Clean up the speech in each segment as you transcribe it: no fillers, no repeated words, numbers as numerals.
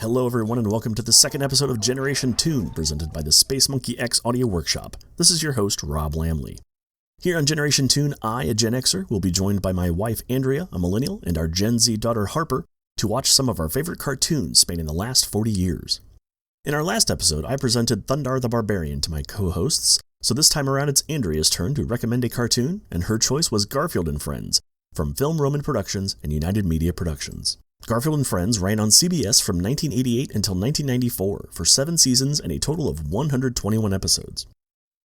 Hello everyone and welcome to the second episode of Generation Toon, presented by the Space Monkey X Audio Workshop. This is your host, Rob Lamley. Here on Generation Toon, I, a Gen Xer, will be joined by my wife, Andrea, a Millennial, and our Gen Z daughter, Harper, to watch some of our favorite cartoons spanning the last 40 years. In our last episode, I presented Thundar the Barbarian to my co-hosts, so this time around it's Andrea's turn to recommend a cartoon, and her choice was Garfield Friends, from Film Roman Productions and United Media Productions. Garfield & Friends ran on CBS from 1988 until 1994 for 7 seasons and a total of 121 episodes.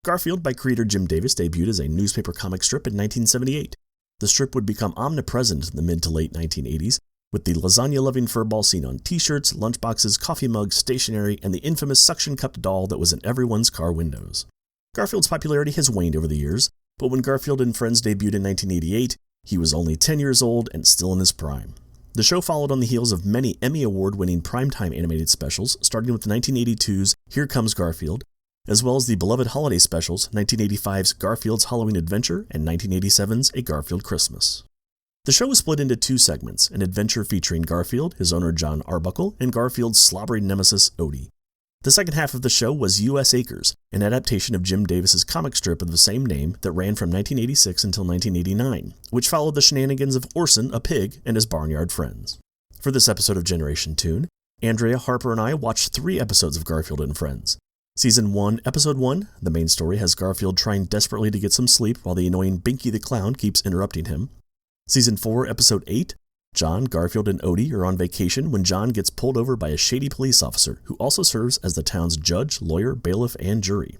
Garfield by creator Jim Davis debuted as a newspaper comic strip in 1978. The strip would become omnipresent in the mid to late 1980s, with the lasagna-loving furball seen on t-shirts, lunchboxes, coffee mugs, stationery, and the infamous suction-cupped doll that was in everyone's car windows. Garfield's popularity has waned over the years, but when Garfield & Friends debuted in 1988, he was only 10 years old and still in his prime. The show followed on the heels of many Emmy Award-winning primetime animated specials, starting with 1982's Here Comes Garfield, as well as the beloved holiday specials, 1985's Garfield's Halloween Adventure and 1987's A Garfield Christmas. The show was split into 2 segments, an adventure featuring Garfield, his owner John Arbuckle, and Garfield's slobbery nemesis Odie. The second half of the show was U.S. Acres, an adaptation of Jim Davis's comic strip of the same name that ran from 1986 until 1989, which followed the shenanigans of Orson, a pig, and his barnyard friends. For this episode of Generation Toon, Andrea, Harper, and I watched 3 episodes of Garfield & Friends. Season 1, Episode 1, the main story has Garfield trying desperately to get some sleep while the annoying Binky the Clown keeps interrupting him. Season 4, Episode 8, John, Garfield, and Odie are on vacation when John gets pulled over by a shady police officer who also serves as the town's judge, lawyer, bailiff, and jury.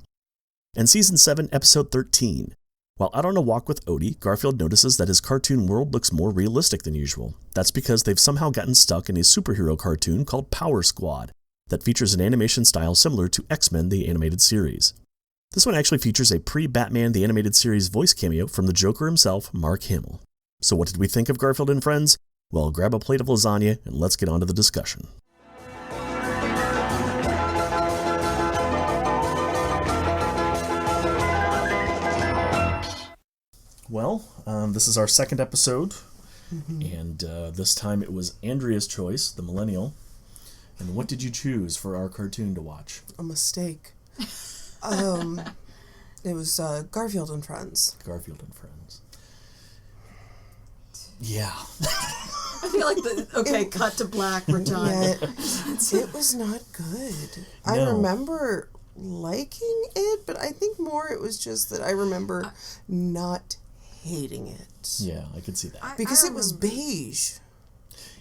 And Season 7, Episode 13. While out on a walk with Odie, Garfield notices that his cartoon world looks more realistic than usual. That's because they've somehow gotten stuck in a superhero cartoon called Power Squad that features an animation style similar to X-Men the Animated Series. This one actually features a pre-Batman the Animated Series voice cameo from the Joker himself, Mark Hamill. So what did we think of Garfield & Friends? Well, grab a plate of lasagna and let's get on to the discussion. Well, this is our second episode, and this time it was Andrea's choice, the Millennial. And what did you choose for our cartoon to watch? A mistake. It was Garfield & Friends. Garfield & Friends. Yeah. I feel like cut to black, we're done. Yeah, it was not good. No. I remember liking it, but I think more it was just that I remember not hating it. Yeah, I could see that. Because it was beige.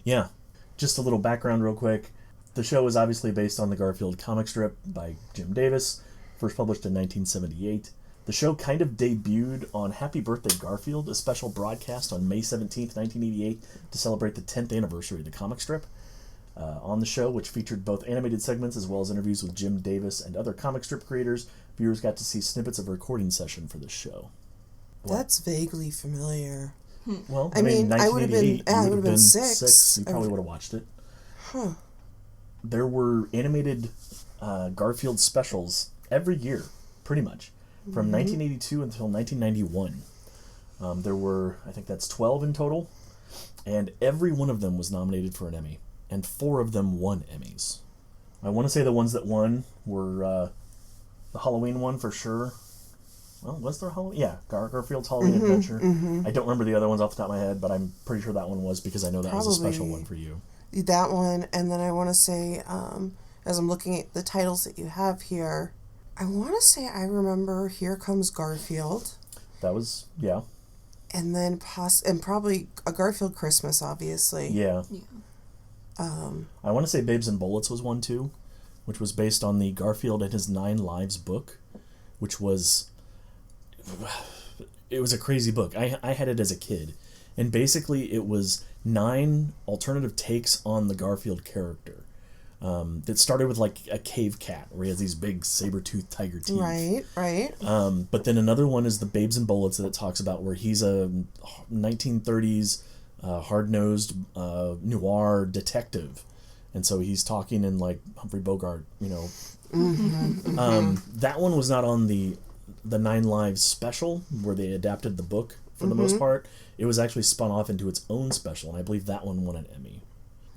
Yeah. Just a little background real quick. The show is obviously based on the Garfield comic strip by Jim Davis, first published in 1978. The show kind of debuted on Happy Birthday Garfield, a special broadcast on May 17th, 1988, to celebrate the 10th anniversary of the comic strip. On the show, which featured both animated segments as well as interviews with Jim Davis and other comic strip creators, viewers got to see snippets of a recording session for the show. That's vaguely familiar. Well, I mean, I would have been 6. You probably would have watched it. Huh. There were animated Garfield specials every year, pretty much. From 1982 until 1991. There were, I think that's 12 in total, and every one of them was nominated for an Emmy, and 4 of them won Emmys. I want to say the ones that won were the Halloween one for sure. Well, was there Halloween? Yeah, Garfield's Halloween Adventure. I don't remember the other ones off the top of my head, but I'm pretty sure that one was because I know that was a special one for you. That one, and then I want to say, as I'm looking at the titles that you have here, I want to say I remember Here Comes Garfield. That was, yeah. And then and probably a Garfield Christmas, obviously. Yeah. I want to say Babes and Bullets was one too, which was based on the Garfield and His 9 Lives book, which was, it was a crazy book. I had it as a kid, and basically it was 9 alternative takes on the Garfield character. That started with like a cave cat where he has these big saber-toothed tiger teeth. Right. But then another one is the Babes and Bullets that it talks about where he's a 1930s hard-nosed noir detective. And so he's talking in like Humphrey Bogart, you know. That one was not on the 9 Lives special where they adapted the book for the most part. It was actually spun off into its own special, and I believe that one won an Emmy.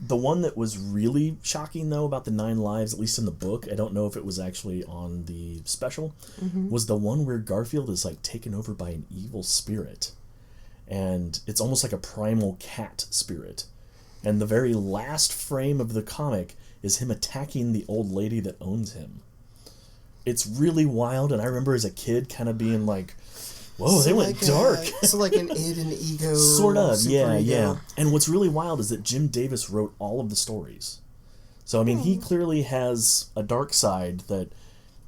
The one that was really shocking, though, about the 9 lives, at least in the book, I don't know if it was actually on the special, was the one where Garfield is, like, taken over by an evil spirit. And it's almost like a primal cat spirit. And the very last frame of the comic is him attacking the old lady that owns him. It's really wild, and I remember as a kid kind of being like, whoa, So they went dark. So like an id and ego. Sort of, super ego. yeah. And what's really wild is that Jim Davis wrote all of the stories. So, I mean, he clearly has a dark side that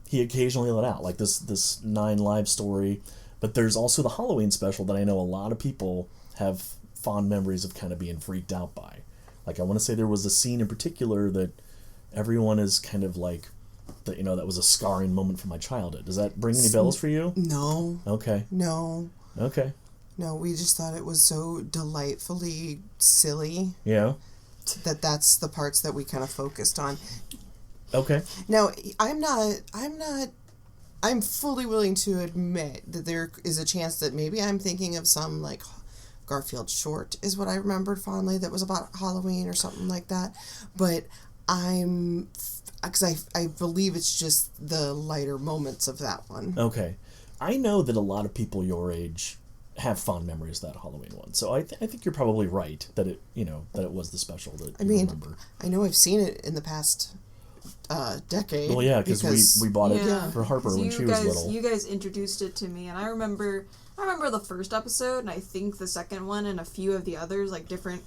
he occasionally let out, like this 9 live story. But there's also the Halloween special that I know a lot of people have fond memories of kind of being freaked out by. Like, I want to say there was a scene in particular that everyone is kind of like, that, you know, that was a scarring moment from my childhood. Does that bring any bells for you? No. Okay. No. Okay. No, we just thought it was so delightfully silly Yeah. that's the parts that we kind of focused on. Okay. Now, I'm fully willing to admit that there is a chance that maybe I'm thinking of some, like, Garfield short is what I remembered fondly that was about Halloween or something like that. But because I believe it's just the lighter moments of that one. Okay. I know that a lot of people your age have fond memories of that Halloween one. So I think you're probably right that it was the special that you remember. I know I've seen it in the past decade. Well, yeah, because we bought it for Harper when she was little. You guys introduced it to me, and I remember the first episode, and I think the second one, and a few of the others, like different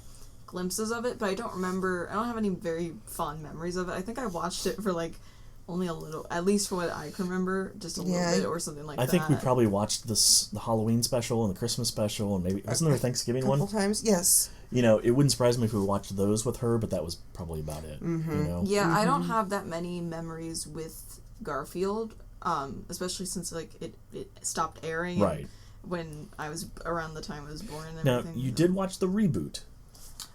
glimpses of it, but I don't have any very fond memories of it. I think I watched it for like only a little, at least for what I can remember, just a little bit or something like that. I think we probably watched the Halloween special and the Christmas special, and maybe wasn't there a Thanksgiving one? A couple times, yes. You know, it wouldn't surprise me if we watched those with her, but that was probably about it. You know? Yeah, I don't have that many memories with Garfield, especially since like it stopped airing when I was around the time I was born and everything. Now, you did watch the reboot.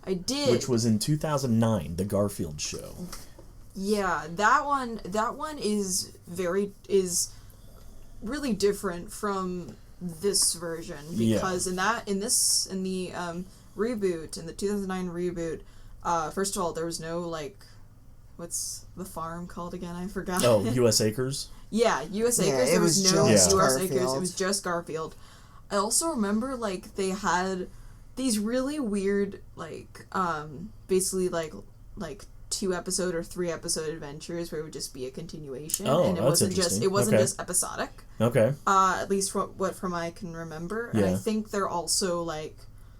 I did. Which was in 2009, The Garfield Show. Yeah, that one is really different from this version because in the reboot, in the 2009 reboot, first of all, there was no, like, what's the farm called again? I forgot. Oh, U.S. Acres? Yeah, U.S. Acres. Yeah, there was no U.S. Garfield. Acres. It was just Garfield. I also remember, like, they had these really weird, like, basically, like 2-episode or 3-episode adventures where it would just be a continuation. Oh, and it that's wasn't interesting. just episodic. Okay. At least from I can remember. And I think they're also, like,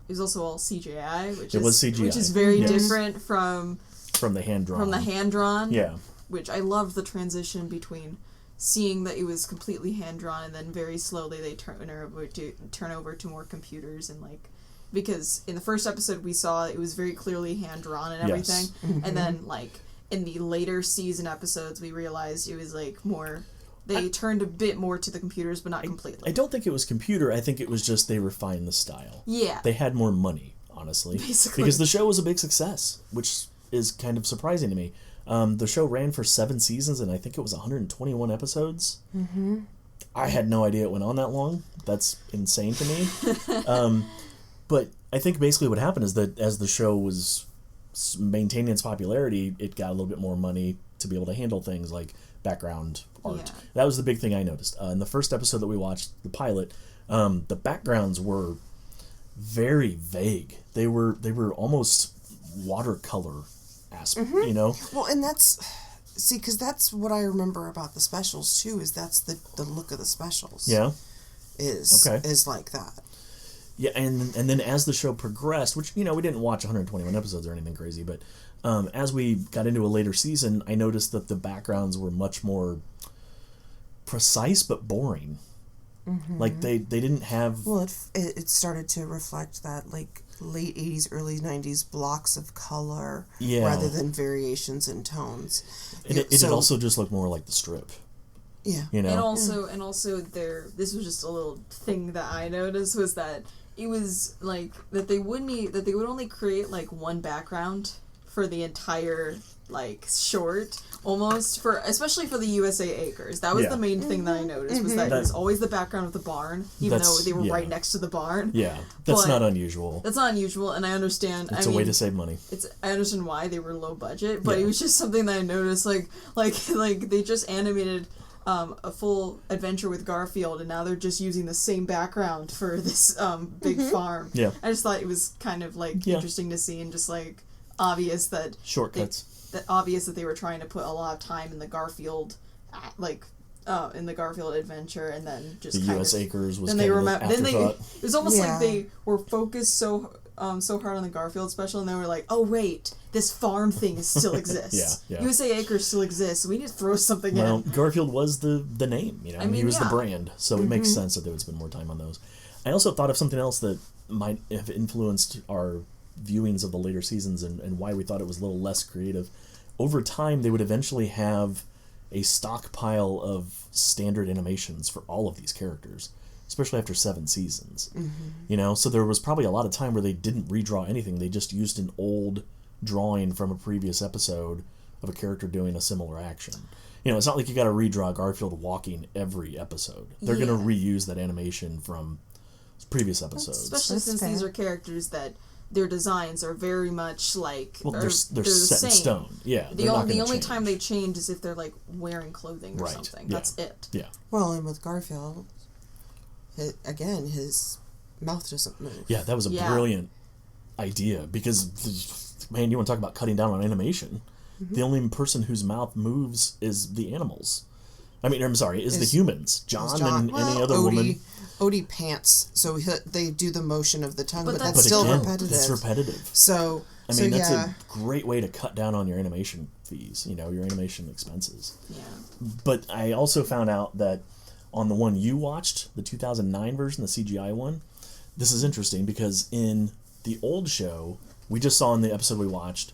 it was also all CGI, which is very different from the hand-drawn. From the hand-drawn. Yeah. Which I loved the transition between seeing that it was completely hand-drawn and then very slowly they turn over to more computers and, like, because in the first episode we saw it was very clearly hand-drawn and everything. Yes. And then, like, in the later season episodes we realized it was, like, more... They turned a bit more to the computers, but not completely. I don't think it was computer. I think it was just they refined the style. Yeah. They had more money, honestly. Basically. Because the show was a big success, which is kind of surprising to me. The show ran for 7 seasons, and I think it was 121 episodes. Mm-hmm. I had no idea it went on that long. That's insane to me. But I think basically what happened is that as the show was maintaining its popularity, it got a little bit more money to be able to handle things like background art. Yeah. That was the big thing I noticed. In the first episode that we watched, the pilot, the backgrounds were very vague. They were almost watercolor you know? Well, and because that's what I remember about the specials too, is that's the look of the specials. Yeah. Is like that. Yeah, and then as the show progressed, which, you know, we didn't watch 121 episodes or anything crazy, but as we got into a later season, I noticed that the backgrounds were much more precise but boring. Mm-hmm. Like, they didn't have... Well, it started to reflect that, like, late 80s, early 90s blocks of color rather than variations in tones. And it also just looked more like the strip. Yeah. You know? And also this was just a little thing that I noticed was that it was like that they would only create like one background for the entire like short, almost for especially for the USA Acres. That was the main thing that I noticed was that it was always the background of the barn, even though they were right next to the barn. Yeah, that's not unusual. That's not unusual, and I understand. It's a way to save money. I understand why they were low budget, but it was just something that I noticed. Like they just animated a full adventure with Garfield, and now they're just using the same background for this big farm. Yeah, I just thought it was kind of like interesting to see, and just like obvious that shortcuts. Obvious that they were trying to put a lot of time in the Garfield, in the Garfield adventure, and then just the U.S. Acres was. Then they remember. Then it was almost like they were focused so hard on the Garfield special, and they were like, oh wait, this farm thing still exists. USA Acres still exists. So we need to throw something in. Well, Garfield was the name, you know. I mean, he was the brand, so it makes sense that they would spend more time on those. I also thought of something else that might have influenced our viewings of the later seasons and why we thought it was a little less creative. Over time, they would eventually have a stockpile of standard animations for all of these characters, especially after 7 seasons. You know, so there was probably a lot of time where they didn't redraw anything. They just used an old drawing from a previous episode of a character doing a similar action. You know, it's not like you got to redraw Garfield walking every episode. They're going to reuse that animation from previous episodes. Especially since these are characters that their designs are very much like they're set same. in stone. Yeah, the only time they change is if they're like wearing clothing or something. Yeah. That's it. Yeah. Well, and with Garfield, his mouth doesn't move. Yeah, that was a brilliant idea because, man, you want to talk about cutting down on animation. The only person whose mouth moves is the animals. I mean, I'm sorry, is the humans. John and any other woman. Odie pants, so they do the motion of the tongue, but that's but still again, repetitive. It's repetitive. So, I mean, that's a great way to cut down on your animation fees, you know, your animation expenses. Yeah. But I also found out that on the one you watched, the 2009 version, the CGI one, this is interesting because in the old show, we just saw in the episode we watched,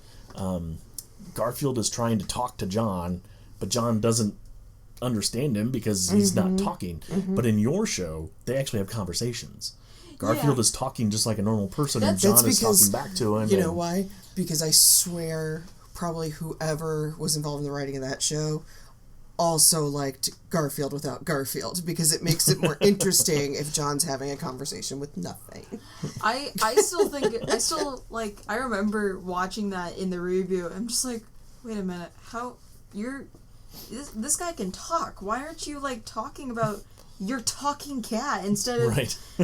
Garfield is trying to talk to John, but John doesn't understand him because he's not talking. But in your show, they actually have conversations. Garfield is talking just like a normal person, and John is talking back to him. You know why? Because I swear, probably whoever was involved in the writing of that show also liked Garfield without Garfield, because it makes it more interesting if John's having a conversation with nothing. I still I remember watching that in the review. I'm just like, wait a minute, this guy can talk. Why aren't you like talking about your talking cat instead of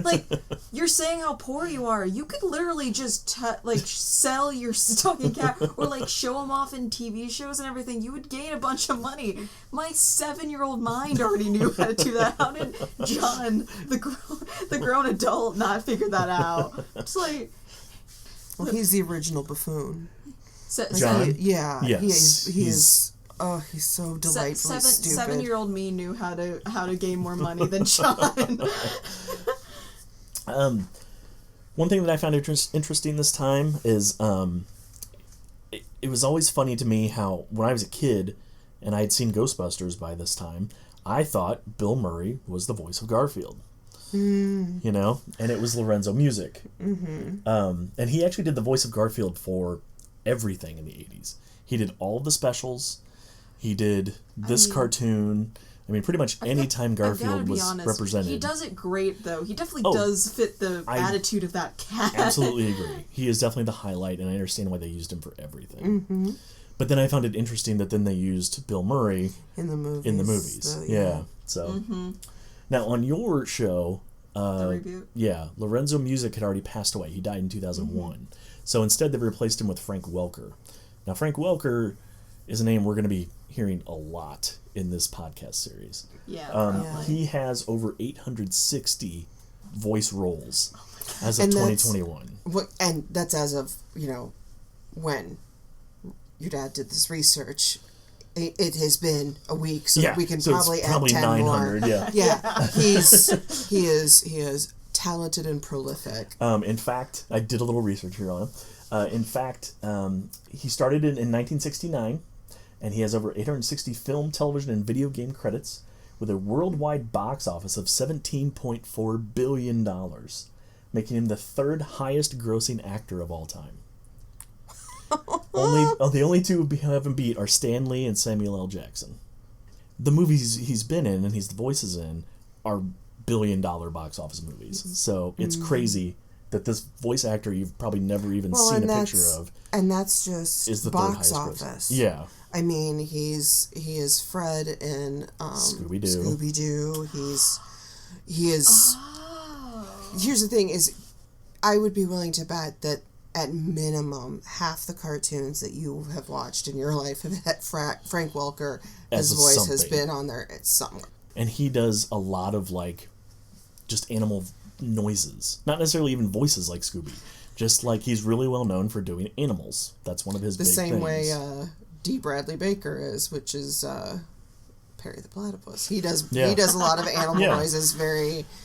like you're saying how poor you are? You could literally just sell your talking cat or like show him off in TV shows and everything. You would gain a bunch of money. My 7-year-old mind already knew how to do that. How did John, the grown adult, not figure that out? It's like, well, he's the original buffoon. John? Yes. He is. Oh, he's so delightfully stupid. 7-year-old me knew how to gain more money than John. One thing that I found interesting this time is it was always funny to me how when I was a kid and I had seen Ghostbusters by this time, I thought Bill Murray was the voice of Garfield. You know, and it was Lorenzo Music. And he actually did the voice of Garfield for everything in the 80s. He did all of the specials. He did this cartoon. I mean, pretty much any time Garfield was represented. He does it great, though. He definitely does fit the attitude of that cat. Absolutely agree. He is definitely the highlight, and I understand why they used him for everything. But then I found it interesting that then they used Bill Murray in the movies. So now on your show, the reboot. Yeah, Lorenzo Music had already passed away. He died in 2001. So instead, they replaced him with Frank Welker. Now, Frank Welker is a name we're going to be hearing a lot in this podcast series. He has over 860 voice roles as of 2021. And that's as of, when your dad did this research. It has been a week, so we can probably add 10 900, more. He is talented and prolific. In fact, I did a little research here on him. He started in 1969, and he has over 860 film, television, and video game credits, with a worldwide box office of $17.4 billion, making him the third highest grossing actor of all time. The only two who haven't beat are Stan Lee and Samuel L. Jackson. The movies he's been in and he's the voices in are billion-dollar box office movies. So it's crazy that this voice actor you've probably never even seen a picture of. And that's just is the box third office. Gross. Yeah. I mean, he is Fred in Scooby-Doo. He is. Here's the thing: is I would be willing to bet that at minimum half the cartoons that you have watched in your life have had Frank Welker as voice something. has been on there somewhere. And he does a lot of just animal noises, not necessarily even voices like Scooby. Just he's really well known for doing animals. That's one of his big things. The same way D. Bradley Baker is, which is Perry the Platypus. He does a lot of animal noises.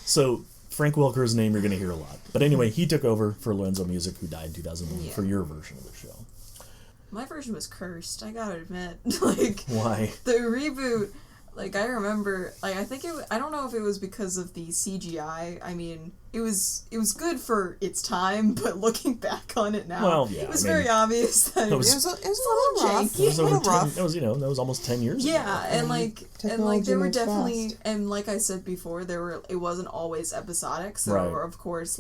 So Frank Welker's name you're going to hear a lot. But anyway, he took over for Lorenzo Music, who died in 2001, for your version of the show. My version was cursed, I gotta admit. Why? The reboot, I remember, I think I don't know if it was because of the CGI. I mean, it was good for its time, but looking back on it now, it was very obvious that it was a little rough. That was almost 10 years ago. Yeah, and there were definitely, and like I said before, it wasn't always episodic, so of course,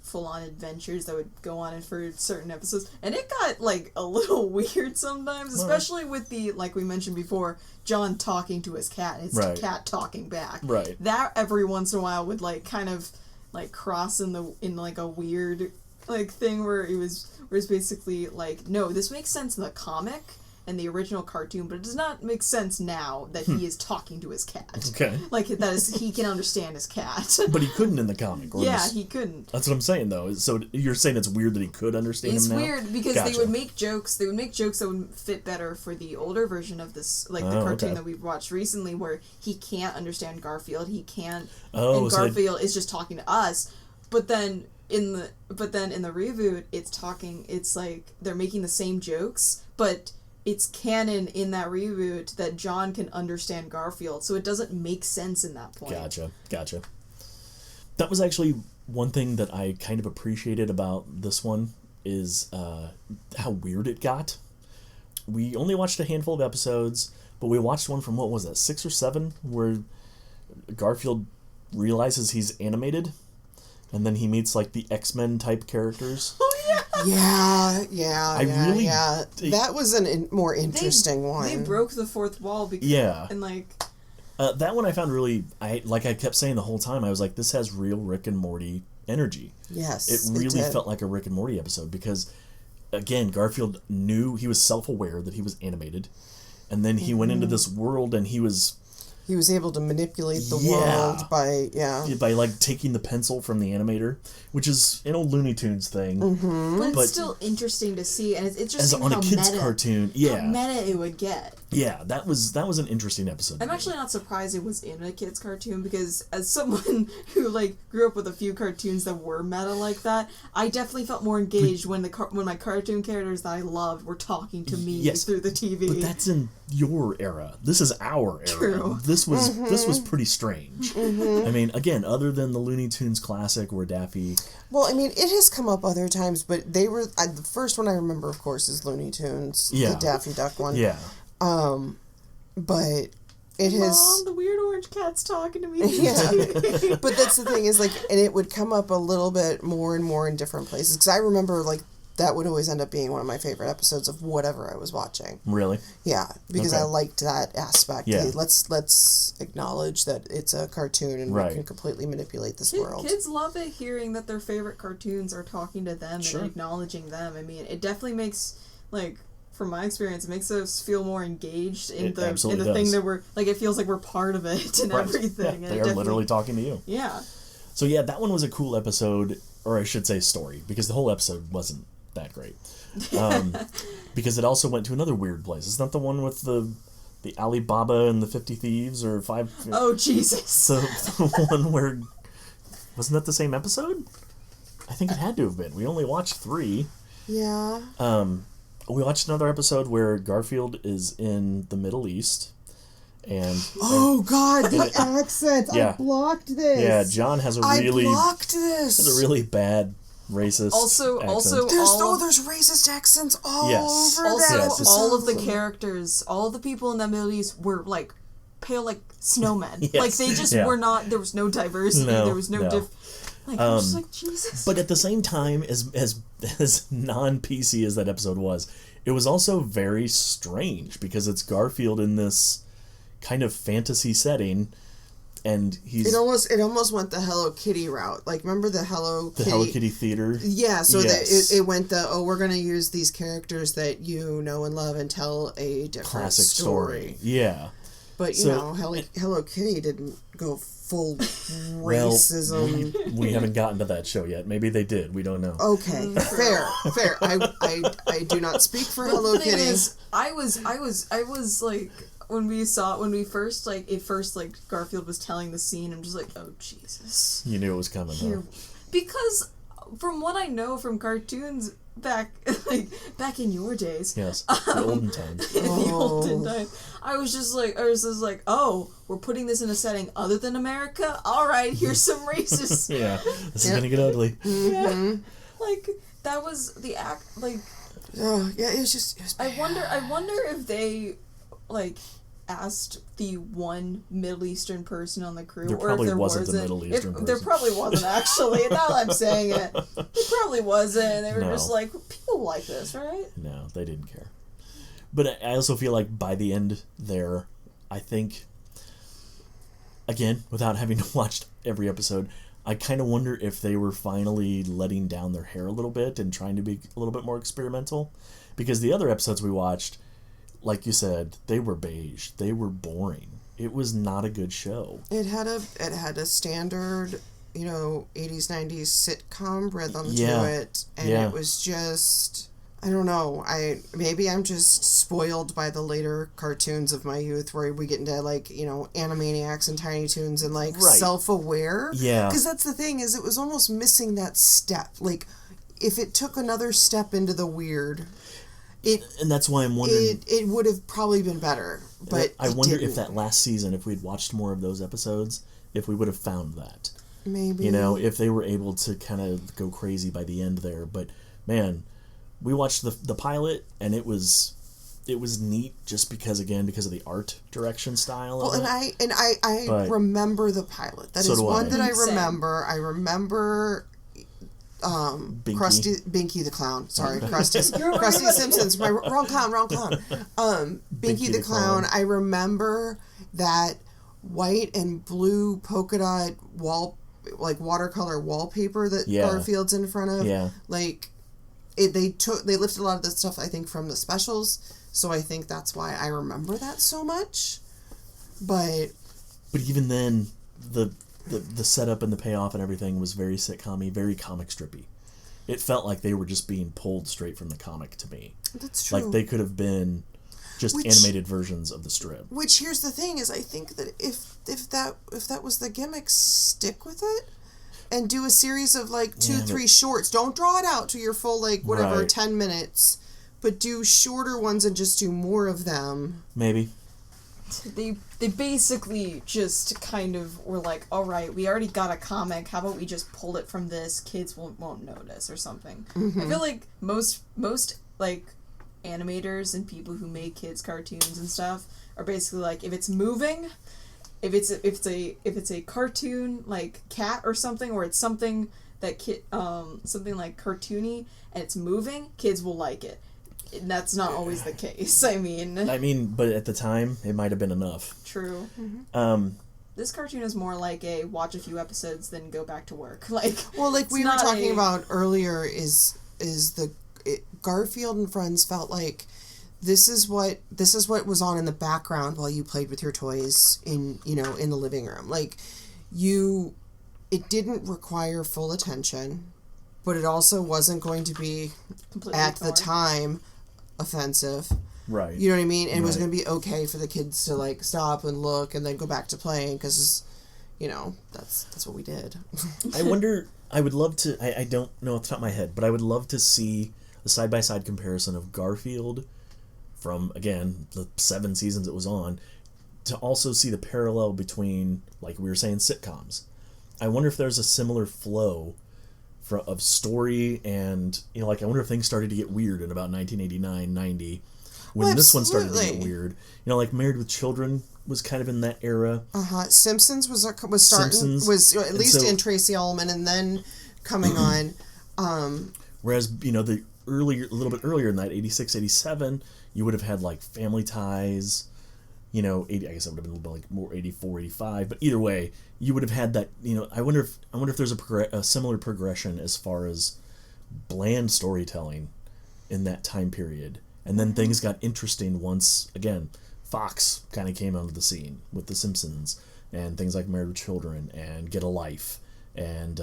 full-on adventures that would go on for certain episodes, and it got a little weird sometimes, especially with the, like we mentioned before, John talking to his cat and his cat talking back. Right. That every once in a while would kind of cross in a weird thing where it was basically no, this makes sense in the comic and the original cartoon, but it does not make sense now that he is talking to his cat. Okay. That is, he can understand his cat. But he couldn't in the comic. He couldn't. That's what I'm saying, though. So you're saying it's weird that he could understand him now? It's weird because they would make jokes. They would make jokes that would fit better for the older version of this, the cartoon that we've watched recently, where he can't understand Garfield. He can't, and Garfield is just talking to us. But then in the reboot, it's they're making the same jokes, but it's canon in that reboot that John can understand Garfield, so it doesn't make sense in that point. Gotcha. That was actually one thing that I kind of appreciated about this one is how weird it got. We only watched a handful of episodes, but we watched one from, 6 or 7, where Garfield realizes he's animated, and then he meets the X-Men type characters. Yeah. That was more interesting one. They broke the fourth wall because that one I found really, I kept saying the whole time, I was like, this has real Rick and Morty energy. Yes, it really felt like a Rick and Morty episode because, again, Garfield knew, he was self-aware that he was animated, and then he went into this world and he was able to manipulate the world by taking the pencil from the animator, which is an old Looney Tunes thing. Mm-hmm. But it's still interesting to see, and it's interesting on a kid's cartoon. Yeah, how meta it would get. Yeah, that was an interesting episode. I'm actually not surprised it was in a kid's cartoon because as someone who grew up with a few cartoons that were meta like that, I definitely felt more engaged when my cartoon characters that I loved were talking to me through the TV. But that's in your era. This is our era. True. This was pretty strange. Mm-hmm. I mean, again, other than the Looney Tunes classic where Daffy. Well, I mean, it has come up other times, but they were the first one I remember, of course, is Looney Tunes, the Daffy Duck one. Yeah. But it has. Mom, the weird orange cat's talking to me. Yeah. But that's the thing is and it would come up a little bit more and more in different places because I remember that would always end up being one of my favorite episodes of whatever I was watching. Really? Yeah, because I liked that aspect. Yeah. Hey, let's acknowledge that it's a cartoon and we can completely manipulate this world. Kids love it hearing that their favorite cartoons are talking to them and acknowledging them. I mean, it definitely makes from my experience, it makes us feel more engaged in the thing that we're it feels like we're part of it and everything. Yeah, they are literally talking to you. Yeah. So that one was a cool episode, or I should say story, because the whole episode wasn't that great. Because it also went to another weird place. It's not the one with the Alibaba and the 50 Thieves or 5. Oh Jesus! The one where wasn't that the same episode? I think it had to have been. We only watched 3. Yeah. We watched another episode where Garfield is in the Middle East, and God, the accents! I blocked this. Yeah, John has a really blocked this. Has a really bad racist Also, accent. There's racist accents all Yes. over also, that. all of the characters, all the people in that Middle East were like pale like snowmen. Yes. Like they just were not. There was no diversity. No, there was no. no. Like I was just like Jesus. But at the same time, as non-PC as that episode was, it was also very strange because it's Garfield in this kind of fantasy setting, and he's... It almost went the Hello Kitty route. Like, remember the Hello Kitty theater? Yeah, so yes. it went we're going to use these characters that you know and love and tell a different classic story. Yeah. But, Hello Kitty didn't go full racism. Well, we haven't gotten to that show yet. Maybe they did. We don't know. Okay, fair. I do not speak for Hello Kitty. Is, I was like, when we first Garfield was telling the scene, I'm just like, oh Jesus. You knew it was coming, though. Because from what I know from cartoons back in your days. Yes, the olden times. In the olden times. I was just like, oh, we're putting this in a setting other than America? Alright, here's some racist. Yeah, this is gonna get ugly. Mm-hmm. Yeah. Like, that was the act, like... Oh, yeah, it was bad. I wonder if they, like, asked the one Middle Eastern person on the crew, There or probably if there wasn't a Middle Eastern person. There probably wasn't, actually. Now that I'm saying it, there probably wasn't. They were just like, people like this, right? No, they didn't care. But I also feel like by the end there, I think, again, without having watched every episode, I kind of wonder if they were finally letting down their hair a little bit and trying to be a little bit more experimental. Because the other episodes we watched, like you said, they were beige. They were boring. It was not a good show. It had a standard, 80s, 90s sitcom rhythm to it. And it was just, I don't know. Maybe I'm just spoiled by the later cartoons of my youth where we get into Animaniacs and Tiny Toons and self-aware. Yeah. Because that's the thing, is it was almost missing that step. Like, if it took another step into the weird... and that's why I'm wondering... It would have probably been better, but I wonder didn't. if that last season, if we'd watched more of those episodes, if we would have found that. Maybe. If they were able to kind of go crazy by the end there. But, man, we watched the pilot, and it was neat just because of the art direction style of it. And I remember the pilot. That is one that I remember. I remember... Binky the Clown. Sorry, Krusty Simpsons. Wrong clown. Binky the Clown. I remember that white and blue polka dot watercolor wallpaper that Garfield's in front of. Yeah. Like, they lifted a lot of the stuff, I think, from the specials. So I think that's why I remember that so much. But even then, the setup and the payoff and everything was very sitcom-y, very comic strippy. It felt like they were just being pulled straight from the comic to me. That's true. Like they could have been just animated versions of the strip. Which, here's the thing, is I think that if that was the gimmick, stick with it and do a series of 2-3 shorts. Don't draw it out to your full 10 minutes, but do shorter ones and just do more of them. Maybe. They basically just kind of were like, all right, we already got a comic. How about we just pull it from this? Kids won't notice or something. Mm-hmm. I feel like most animators and people who make kids cartoons and stuff are basically like, if it's moving, if it's a cartoon like cat or something, or it's something that something like cartoony and it's moving, kids will like it. That's not always the case. I mean, but at the time, it might have been enough. True. Mm-hmm. This cartoon is more like a watch a few episodes, then go back to work. We were talking about earlier, is Garfield and Friends felt like this is what was on in the background while you played with your toys in the living room. It didn't require full attention, but it also wasn't going to be completely at the time offensive. Right. You know what I mean? And it was going to be okay for the kids to stop and look and then go back to playing because, that's what we did. I wonder, I would love to, I don't know off the top of my head, but I would love to see a side-by-side comparison of Garfield from, again, the 7 seasons it was on, to also see the parallel between, like we were saying, sitcoms. I wonder if there's a similar flow of story, and like I wonder if things started to get weird in about 1989, 90 when this one started to get weird. Like Married with Children was kind of in that era. Simpsons was starting, Simpsons. was at least in Tracy Ullman, and then coming on. Whereas a little bit earlier in that 86, 87, you would have had like Family Ties. 80, I guess it would have been a little bit like more 84, 85. But either way, you would have had that. I wonder if there's a similar progression as far as bland storytelling in that time period, and then things got interesting once again. Fox kind of came onto the scene with The Simpsons and things like Married with Children and Get a Life and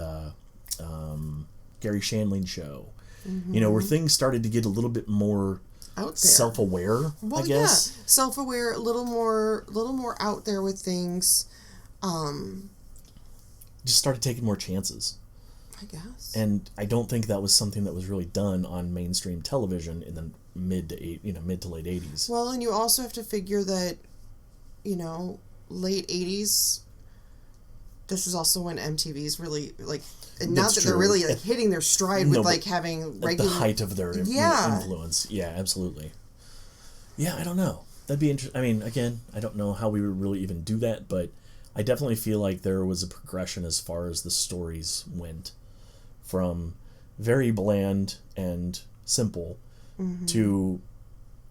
Gary Shandling Show. Where things started to get a little bit more out there, self-aware. Well, I guess. Yeah, self-aware, a little more out there with things. Just started taking more chances, I guess. And I don't think that was something that was really done on mainstream television in the mid to late 80s. Well, and you also have to figure that, late 80s. This was also when MTV's really not that they're really hitting their stride with having regular at the height of their influence. Yeah, absolutely. Yeah, I don't know. That'd be interesting. I mean, again, I don't know how we would really even do that, but I definitely feel like there was a progression as far as the stories went, from very bland and simple to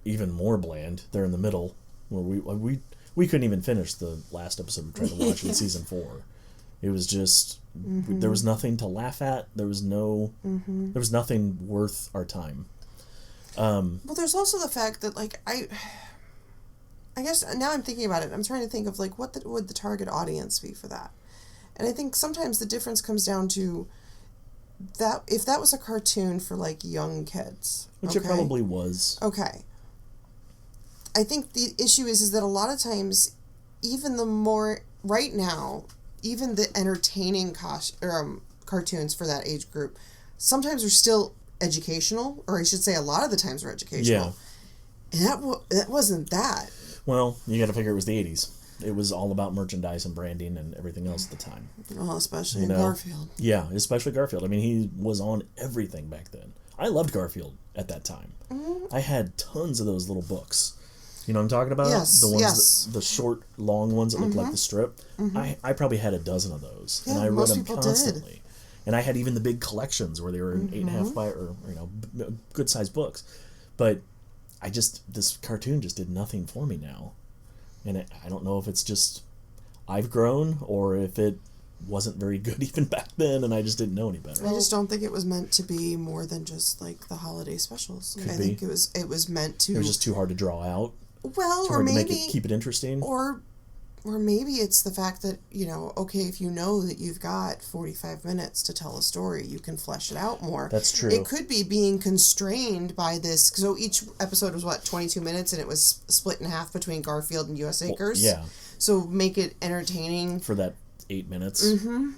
even more bland. They're in the middle, where we couldn't even finish the last episode we tried to watch in season 4. It was just there was nothing to laugh at. There was there was nothing worth our time. Well, there's also the fact that I guess now I'm thinking about it. I'm trying to think of what would the target audience be for that, and I think sometimes the difference comes down to that if that was a cartoon for young kids, which it probably was. Okay. I think the issue is that a lot of times, even right now, even the entertaining cartoons for that age group sometimes are still educational, or I should say a lot of the times are educational. Yeah. And that wasn't that. Well, you got to figure it was the 80s. It was all about merchandise and branding and everything else at the time. Well, especially in Garfield. Yeah, especially Garfield. I mean, he was on everything back then. I loved Garfield at that time. I had tons of those little books. You know what I'm talking about? Yes. The ones the short, long ones that look like the strip. I probably had a dozen of those, and I read them constantly. Did. And I had even the big collections where they were in 8.5 by good sized books. But this cartoon just did nothing for me now, and I don't know if it's just I've grown or if it wasn't very good even back then, and I just didn't know any better. I just don't think it was meant to be more than just the holiday specials. I think it was meant to. It was just too hard to draw out. Well, or maybe keep it interesting, or maybe it's the fact that okay, if you know that you've got 45 minutes to tell a story, you can flesh it out more. That's true. It could be being constrained by this. So each episode was 22 minutes, and it was split in half between Garfield and U.S. Acres. Yeah. So make it entertaining for that 8 minutes.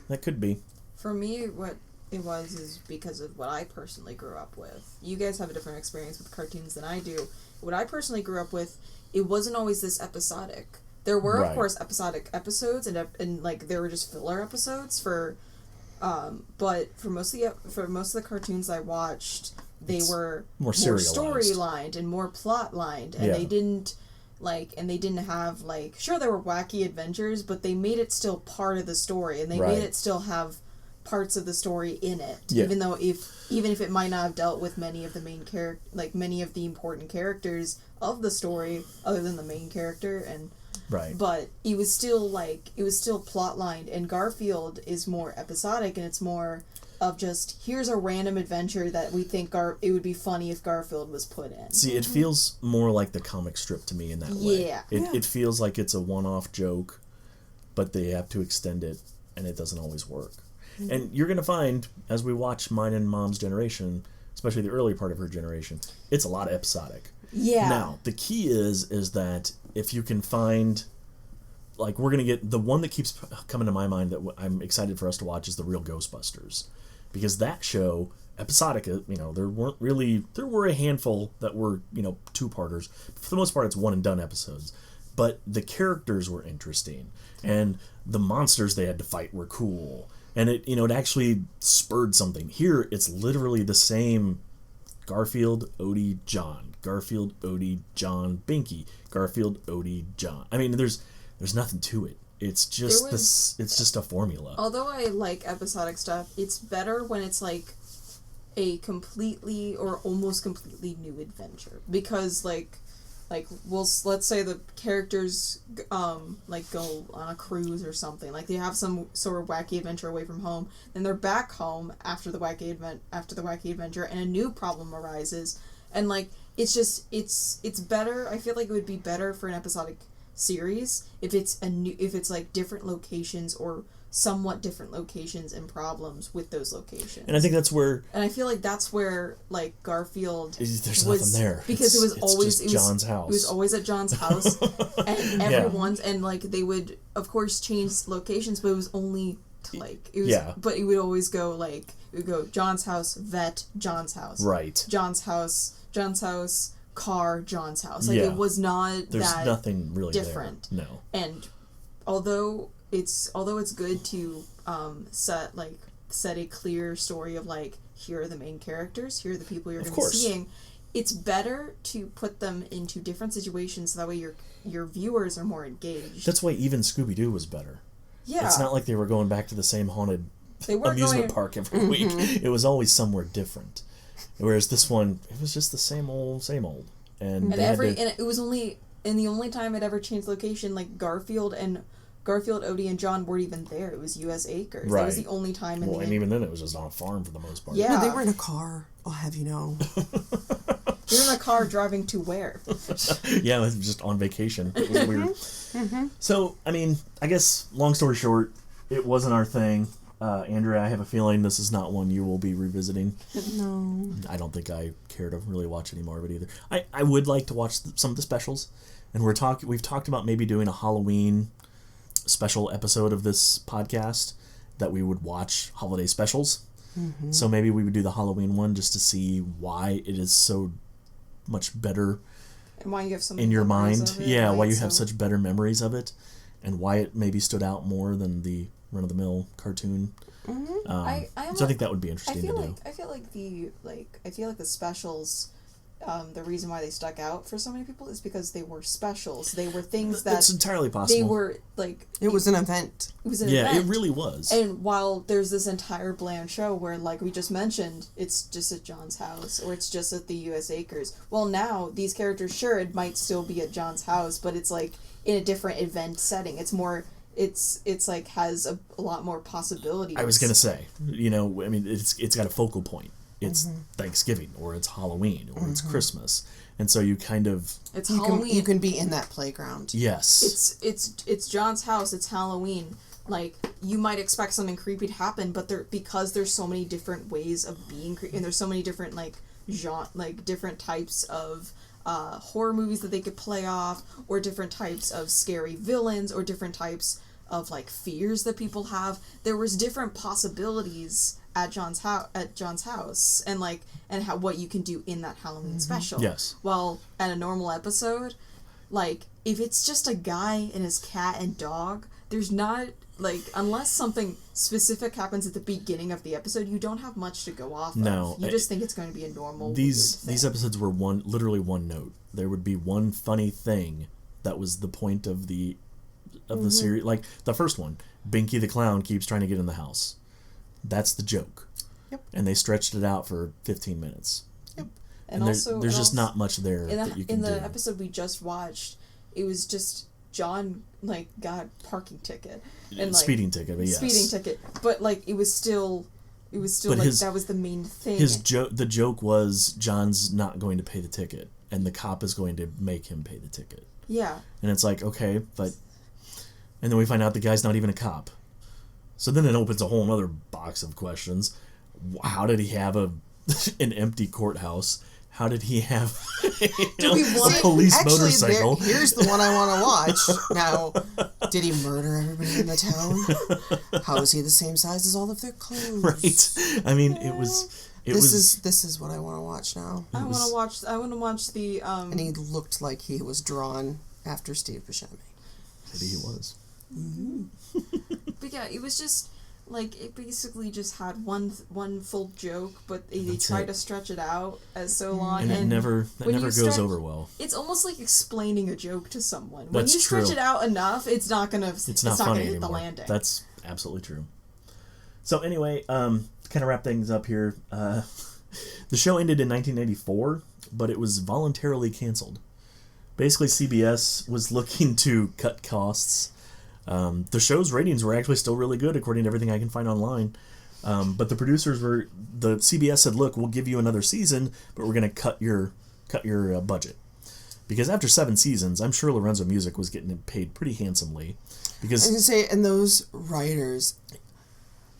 That could be. For me, what it was is because of what I personally grew up with. You guys have a different experience with cartoons than I do. What I personally grew up with, it wasn't always this episodic. There were, of course, episodic episodes, and there were just filler episodes for, but for most of the cartoons I watched, they were more story-lined and more plot-lined, and they didn't have sure there were wacky adventures, but they made it still part of the story, and they made it still have parts of the story in it, even if it might not have dealt with many of the main many of the important characters of the story, other than the main character, and but it was still plot lined, and Garfield is more episodic, and it's more of just here's a random adventure that we think it would be funny if Garfield was put in. See, it feels more like the comic strip to me in that way. Yeah. It feels like it's a one-off joke, but they have to extend it, and it doesn't always work. And you're going to find, as we watch mine and Mom's generation, especially the early part of her generation, it's a lot of episodic. Yeah. Now, the key is that if you can find, we're going to get, the one that keeps coming to my mind that I'm excited for us to watch is The Real Ghostbusters. Because that show, episodic, there were a handful that were, two-parters. For the most part, it's one-and-done episodes. But the characters were interesting. And the monsters they had to fight were cool. And it actually spurred something. Here, it's literally the same Garfield, Odie, John. Garfield, Odie, John, Binky. Garfield, Odie, John. I mean, there's nothing to it. It's just it's just a formula. Although I like episodic stuff, it's better when it's like a completely or almost completely new adventure. Because let's say the characters go on a cruise or something, like they have some sort of wacky adventure away from home, then they're back home after the wacky adventure and a new problem arises, and it's better. I feel like it would be better for an episodic series if it's like different locations or somewhat different locations and problems with those locations. And I think that's where... And I feel like that's where, Garfield... There's nothing there. Because it was always... John's house. It was always at John's house. And everyone's... And, they would, of course, change locations, but it was only, But it would always go, it would go John's house, vet, John's house. Right. John's house, car, John's house. It was not There's nothing really different. There. No. And although it's good to set a clear story of here are the main characters, here are the people you're going to be seeing, it's better to put them into different situations so that way your viewers are more engaged. That's why even Scooby-Doo was better. Yeah. It's not like they were going back to the same haunted amusement park every week. It was always somewhere different. Whereas this one, it was just the same old. And it was only... And the only time it ever changed location, Garfield, Odie, and John weren't even there. It was U.S. Acres. Right. That was the only time in and even then it was just on a farm for the most part. Yeah. No, they were in a car, I'll have you know. They were in a car driving to where? Yeah, it was just on vacation. It was weird. So, I mean, I guess, long story short, it wasn't our thing. Andrea, I have a feeling this is not one you will be revisiting. No. I don't think I care to really watch any more of it either. I would like to watch some of the specials. And we've talked about maybe doing a Halloween special episode of this podcast that we would watch holiday specials. Mm-hmm. So maybe we would do the Halloween one just to see why it is so much better and why you have so in your mind. Why you have so... such better memories of it and why it maybe stood out more than the run-of-the-mill cartoon. Mm-hmm. So I think that would be interesting to do. I feel like the specials, the reason why they stuck out for so many people is because they were specials. They were things that... That's entirely possible. They were, It was an event. It was an event. Yeah, it really was. And while there's this entire bland show where, we just mentioned, it's just at John's house, or it's just at the U.S. Acres. Well, now, these characters, sure, it might still be at John's house, but it's, in a different event setting. It's more... It's has a lot more possibilities. I was gonna say, it's got a focal point. It's Thanksgiving, or it's Halloween, or it's Christmas, and so you kind of Halloween. You can be in that playground. Yes. It's John's house. It's Halloween. You might expect something creepy to happen, but because there's so many different ways of being creepy, and there's so many different different types of horror movies that they could play off, or different types of scary villains, or different types of fears that people have. There was different possibilities at John's house, and what you can do in that Halloween special. Yes. Well, at a normal episode, if it's just a guy and his cat and dog, there's not unless something specific happens at the beginning of the episode, you don't have much to go off of. You just think it's going to be a normal These episodes were literally one note. There would be one funny thing that was the point of the series. The first one, Binky the Clown keeps trying to get in the house. That's the joke. Yep. And they stretched it out for 15 minutes. Yep. And there's just not much there that you can do. In the episode we just watched, it was just John got a parking ticket and speeding ticket, but yes. Speeding ticket, but it was still that was the main thing. The joke was John's not going to pay the ticket, and the cop is going to make him pay the ticket. Yeah. And it's okay, but... And then we find out the guy's not even a cop. So then it opens a whole other box of questions. How did he have an empty courthouse? How did he have a police motorcycle? Here's the one I want to watch. Now, did he murder everybody in the town? How is he the same size as all of their clothes? Right. I mean, This is what I want to watch now. I want to watch the. And he looked like he was drawn after Steve Buscemi. Maybe he was. Mm-hmm. But yeah, it was just Like, it basically just had one full joke, but they tried to stretch it out as so long. And it never goes over well. It's almost like explaining a joke to someone. When That's you stretch true. it out enough, it's not gonna funny hit anymore. the landing. That's absolutely true. So anyway, kind of wrap things up here. The show ended in 1994, but it was voluntarily canceled. Basically, CBS was looking to cut costs. The show's ratings were actually still really good, according to everything I can find online. But the producers CBS said, "Look, we'll give you another season, but we're going to cut your budget." Because after 7 seasons, I'm sure Lorenzo Music was getting paid pretty handsomely. Because I was gonna say, and those writers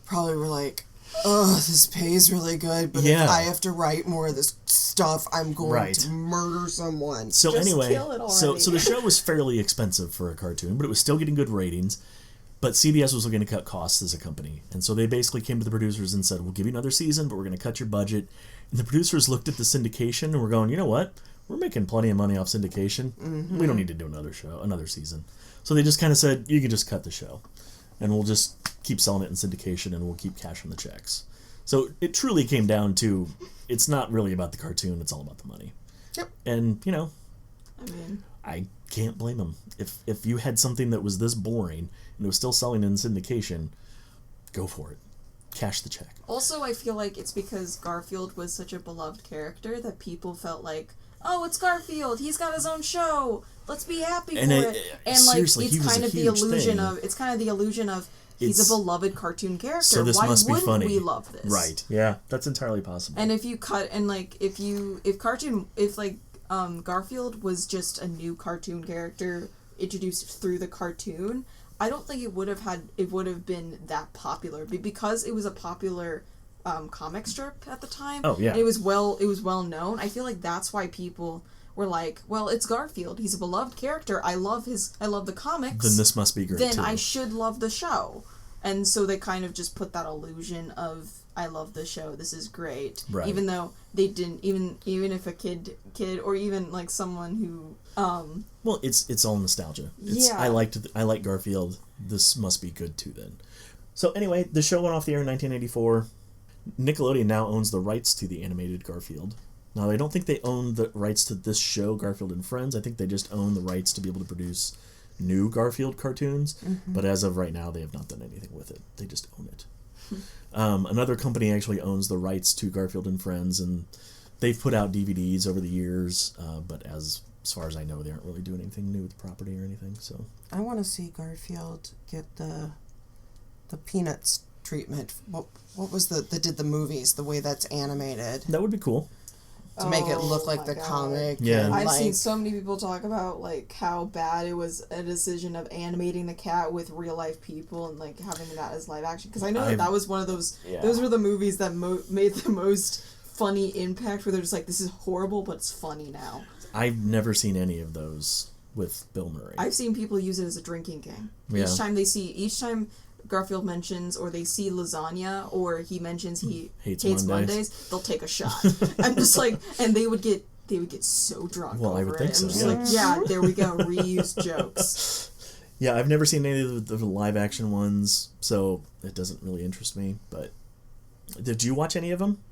probably were like, "Oh, this pays really good, but if I have to write more of this stuff, I'm going to murder someone." So Just anyway, kill it already. so the show was fairly expensive for a cartoon, but it was still getting good ratings. But CBS was looking to cut costs as a company, and so they basically came to the producers and said, "We'll give you another season, but we're going to cut your budget." And the producers looked at the syndication and were going, "You know what? We're making plenty of money off syndication. Mm-hmm. We don't need to do another season." So they just kind of said, "You can just cut the show, and we'll just keep selling it in syndication, and we'll keep cashing the checks." So it truly came down to, it's not really about the cartoon, it's all about the money. Yep. And, I mean, I can't blame them. If you had something that was this boring and it was still selling in syndication, go for it. Cash the check. also, I feel like it's because Garfield was such a beloved character that people felt like, oh, it's Garfield. He's got his own show. Let's be happy for it. And seriously, he it's was kind a of the huge illusion thing. of he's a beloved cartoon character. So this Why must be wouldn't funny. we love this? Right. Yeah, that's entirely possible. And if you cut and like if Garfield was just a new cartoon character introduced through the cartoon, I don't think it would have been that popular, because it was a popular comic strip at the time. Oh yeah. And it was well known. I feel like that's why people were like, well, it's Garfield. He's a beloved character. I love the comics. Then this must be great Then too. I should love the show. And so they kind of just put that illusion of, I love the show, this is great. Right. Even though they didn't, even if a kid or even like someone who well, it's all nostalgia. I like Garfield. This must be good too then. So anyway, the show went off the air in 1984. Nickelodeon now owns the rights to the animated Garfield. Now, I don't think they own the rights to this show, Garfield and Friends. I think they just own the rights to be able to produce new Garfield cartoons. Mm-hmm. But as of right now, they have not done anything with it. They just own it. Another company actually owns the rights to Garfield and Friends, and they've put out DVDs over the years. But as far as I know, they aren't really doing anything new with the property or anything. So I want to see Garfield get the Peanuts treatment. What was they did the movies, the way that's animated. That would be cool. To make it look like the comic. Yeah. I've seen so many people talk about like how bad it was a decision of animating the cat with real life people and like having that as live action, because I know that was one of those. Yeah. Those were the movies that made the most funny impact, where they're just like, this is horrible, but it's funny now. I've never seen any of those with Bill Murray. I've seen people use it as a drinking game. Yeah. Each time Garfield mentions, or they see lasagna, or he mentions he hates Mondays, they'll take a shot. I'm just like, and they would get so drunk over I would think it. so. I'm just like, yeah, there we go, reused jokes. Yeah, I've never seen any of the live action ones, so it doesn't really interest me. But did you watch any of them?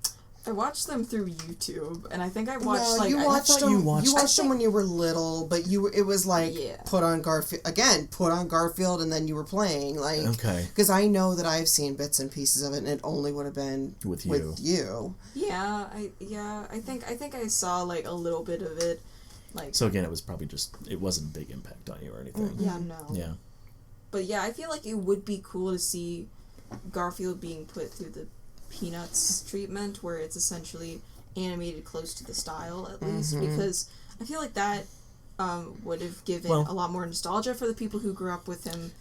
I watched them through YouTube, and I think I watched you watched them when you were little, but it was like put on Garfield, and then you were playing because I know that I've seen bits and pieces of it, and it only would have been with you. Yeah, I think I saw like a little bit of it, like. So again, it was probably it wasn't a big impact on you or anything. Mm-hmm. Yeah, no. Yeah. But yeah, I feel like it would be cool to see Garfield being put through the Peanuts treatment, where it's essentially animated close to the style, at least, because I feel like that would have given a lot more nostalgia for the people who grew up with him,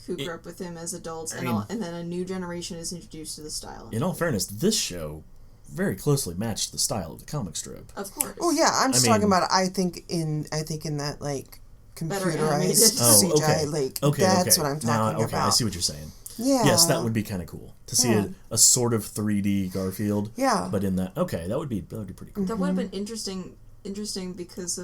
grew up with him as adults, and then a new generation is introduced to the style. In all fairness, this show very closely matched the style of the comic strip. Of course. Oh yeah, I'm just talking about. I think in that like computerized CGI, that's what I'm talking about. Okay, I see what you're saying. Yeah. Yes, that would be kind of cool to see a sort of 3D Garfield. Yeah. But in that, that would be pretty cool. That would have been interesting because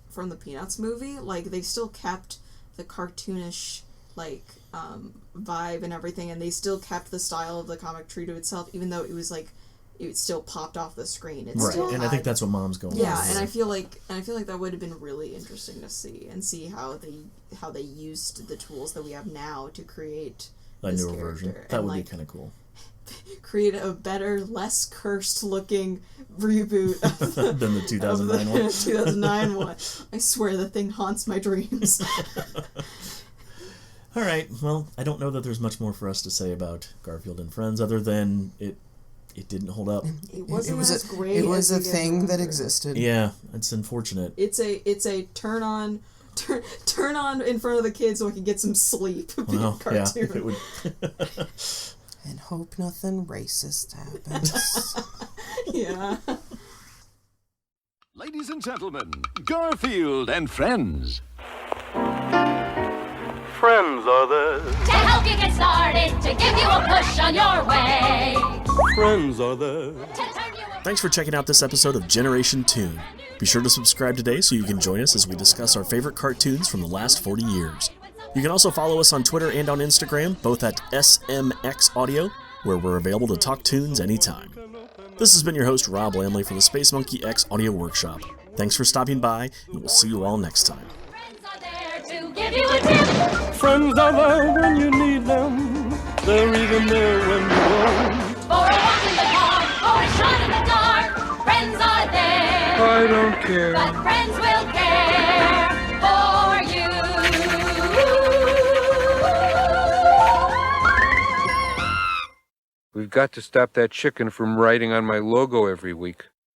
from the Peanuts movie, like they still kept the cartoonish like vibe and everything, and they still kept the style of the comic true to itself, even though it was like it still popped off the screen. Right, and I think that's what Mom's going. Yeah, for. and I feel like that would have been really interesting to see how they used the tools that we have now to create a this newer version. That would be kind of cool. Create a better, less cursed looking reboot of than the 2009 one. 2009 one. I swear the thing haunts my dreams. All right, well, I don't know that there's much more for us to say about Garfield and Friends other than it didn't hold up. It wasn't as great. It was as a thing that existed. Yeah, it's unfortunate. It's a turn on in front of the kids so I can get some sleep. Well, cartoon. yeah, it would. And hope nothing racist happens. Yeah. Ladies and gentlemen, Garfield and Friends. Friends are there. To help you get started, to give you a push on your way. Friends are there. To turn you Thanks for checking out this episode of Generation Toon. Be sure to subscribe today so you can join us as we discuss our favorite cartoons from the last 40 years. You can also follow us on Twitter and on Instagram, both at SMX Audio, where we're available to talk tunes anytime. This has been your host, Rob Lamley, from the Space Monkey X Audio Workshop. Thanks for stopping by, and we'll see you all next time. friends are there to give you a tip. Friends are there when you need them. They're even there when you don't. For a walk in the park, or a shot in the dark. Friends are there. I don't care. But friends will care for you. We've got to stop that chicken from writing on my logo every week.